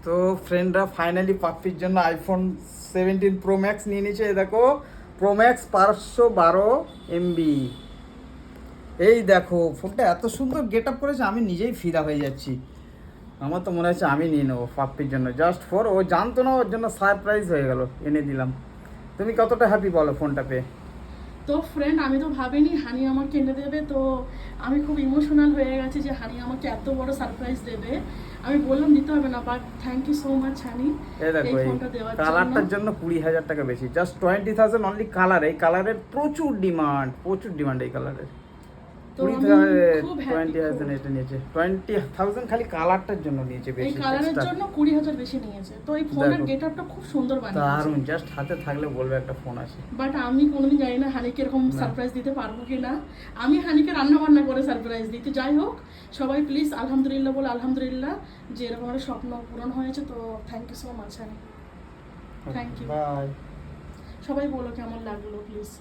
তো ফ্রেন্ডরা ফাইনালি পাপ্পির জন্য আইফোন 17 প্রো ম্যাক্স নিয়ে নিয়েছে। এই দেখো প্রো ম্যাক্স 512 MB। এই দেখো ফোনটা এত সুন্দর গেট আপ করেছে, আমি নিজেই ফিদা হয়ে যাচ্ছি। আমার তো মনে হচ্ছে আমি নিয়ে নেবো পাপ্পির জন্য, জাস্ট ফর ও জানতো না, ওর জন্য সারপ্রাইজ হয়ে গেল, এনে দিলাম। তুমি কতটা হ্যাপি বলো ফোনটা পেয়ে? তো ফ্রেন্ড, আমি তো ভাবিনি হানি আমাকে এনে দেবে, তো আমি খুব ইমোশনাল হয়ে গেছি যে হানি আমাকে এত বড় সারপ্রাইজ দেবে। আমি বললাম দিতে হবে না, but thank you so much honey এই দেখো এই এই ফোনটা দেওয়ার কালারটার জন্য। জন্য 20,000 টাকা বেশি, জাস্ট 20,000 অনলি কালার। এই কালারের প্রচুর ডিমান্ড, এই কালারের। তো আমি খুব হ্যাপি। 20,000 এটা নিয়েছে, 20,000 খালি কালারটার জন্য নিয়েছে এই বেশি। কালারের extra। জন্য 20,000 বেশি নিয়েছে। তো এই ফোনের দেখো। গেটআপটা খুব সুন্দর বানিয়েছে। দারুণ, জাস্ট হাতে থাকলে বলবে একটা ফোন আছে। বাট আমি কোনোদিন জানি না হানিকে এরকম না। সারপ্রাইজ দিতে পারবো কি না। আমি হানিকে রান্না বান্না করে সারপ্রাইজ দিই। তো যাই হোক, সবাই প্লিজ আলহামদুলিল্লাহ বলে আলহামদুলিল্লাহ যে এরকম একটা স্বপ্ন পূরণ হয়েছে। তো thank you so much honey, thank you. Bye. সবাই বলো কেমন লাগলো প্লিজ।